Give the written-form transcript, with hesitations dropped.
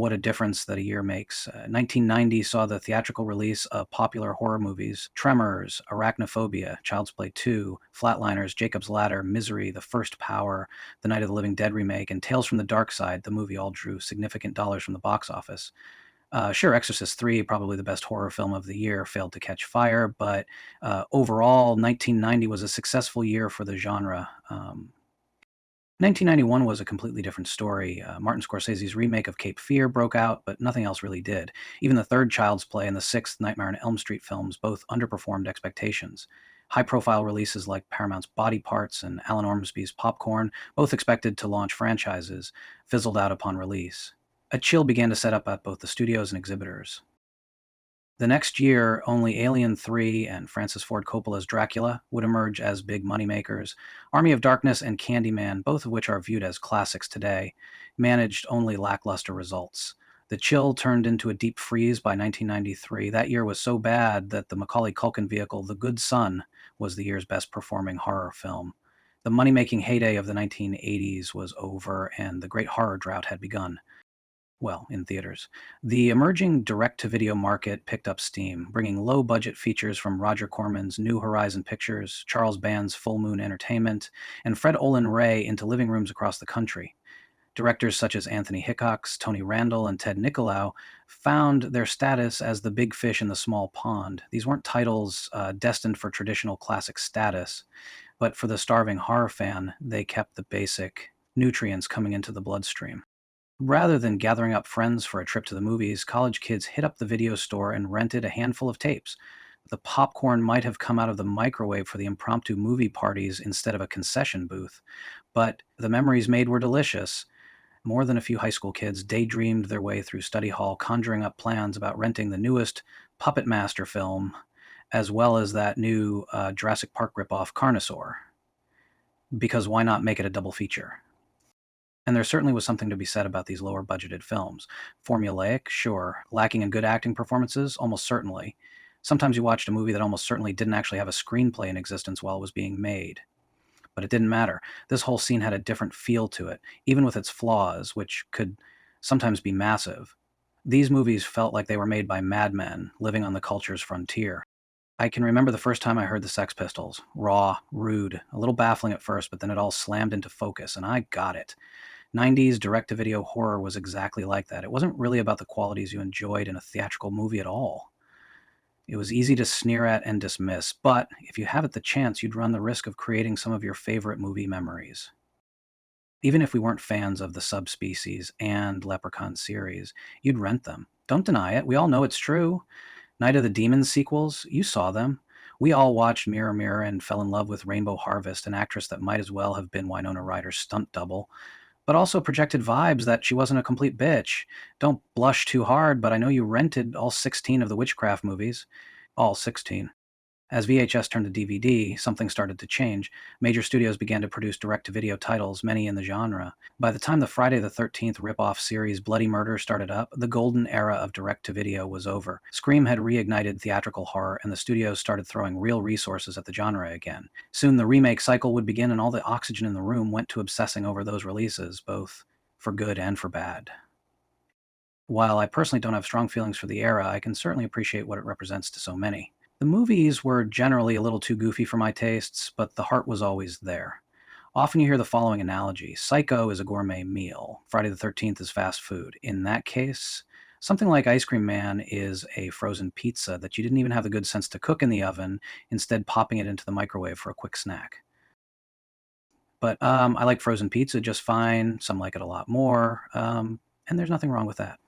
what a difference that a year makes. 1990 saw the theatrical release of popular horror movies: Tremors, Arachnophobia, Child's Play 2, Flatliners, Jacob's Ladder, Misery, The First Power, the Night of the Living Dead remake, and Tales from the Dark Side. The movie all drew significant dollars from the box office. Sure, Exorcist 3, probably the best horror film of the year, failed to catch fire, but overall, 1990 was a successful year for the genre. 1991 was a completely different story. Martin Scorsese's remake of Cape Fear broke out, but nothing else really did. Even the third Child's Play and the sixth Nightmare on Elm Street films both underperformed expectations. High-profile releases like Paramount's Body Parts and Alan Ormsby's Popcorn, both expected to launch franchises, fizzled out upon release. A chill began to set up at both the studios and exhibitors. The next year, only Alien 3 and Francis Ford Coppola's Dracula would emerge as big moneymakers. Army of Darkness and Candyman, both of which are viewed as classics today, managed only lackluster results. The chill turned into a deep freeze by 1993. That year was so bad that the Macaulay Culkin vehicle The Good Son was the year's best performing horror film. The money-making heyday of the 1980s was over, and the great horror drought had begun. Well, in theaters. The emerging direct-to-video market picked up steam, bringing low-budget features from Roger Corman's New Horizon Pictures, Charles Band's Full Moon Entertainment, and Fred Olen Ray into living rooms across the country. Directors such as Anthony Hickox, Tony Randall, and Ted Nicolau found their status as the big fish in the small pond. These weren't titles destined for traditional classic status, but for the starving horror fan, they kept the basic nutrients coming into the bloodstream. Rather than gathering up friends for a trip to the movies, college kids hit up the video store and rented a handful of tapes. The popcorn might have come out of the microwave for the impromptu movie parties instead of a concession booth, but the memories made were delicious. More than a few high school kids daydreamed their way through study hall, conjuring up plans about renting the newest Puppet Master film, as well as that new Jurassic Park ripoff, Carnosaur. Because why not make it a double feature? And there certainly was something to be said about these lower budgeted films. Formulaic, sure. Lacking in good acting performances, almost certainly. Sometimes you watched a movie that almost certainly didn't actually have a screenplay in existence while it was being made. But it didn't matter. This whole scene had a different feel to it, even with its flaws, which could sometimes be massive. These movies felt like they were made by madmen living on the culture's frontier. I can remember the first time I heard the Sex Pistols. Raw, rude, a little baffling at first, but then it all slammed into focus, and I got it. 90s direct-to-video horror was exactly like that. It wasn't really about the qualities you enjoyed in a theatrical movie at all. It was easy to sneer at and dismiss, but if you have it the chance, you'd run the risk of creating some of your favorite movie memories. Even if we weren't fans of the Subspecies and Leprechaun series, you'd rent them. Don't deny it. We all know it's true. Night of the Demons sequels, you saw them. We all watched Mirror Mirror and fell in love with Rainbow Harvest, an actress that might as well have been Winona Ryder's stunt double, but also projected vibes that she wasn't a complete bitch. Don't blush too hard, but I know you rented all 16 of the Witchcraft movies. All 16. As VHS turned to DVD, something started to change. Major studios began to produce direct-to-video titles, many in the genre. By the time the Friday the 13th rip-off series Bloody Murder started up, the golden era of direct-to-video was over. Scream had reignited theatrical horror, and the studios started throwing real resources at the genre again. Soon the remake cycle would begin, and all the oxygen in the room went to obsessing over those releases, both for good and for bad. While I personally don't have strong feelings for the era, I can certainly appreciate what it represents to so many. The movies were generally a little too goofy for my tastes, but the heart was always there. Often you hear the following analogy: Psycho is a gourmet meal, Friday the 13th is fast food. In that case, something like Ice Cream Man is a frozen pizza that you didn't even have the good sense to cook in the oven, instead popping it into the microwave for a quick snack. But I like frozen pizza just fine, some like it a lot more, and there's nothing wrong with that.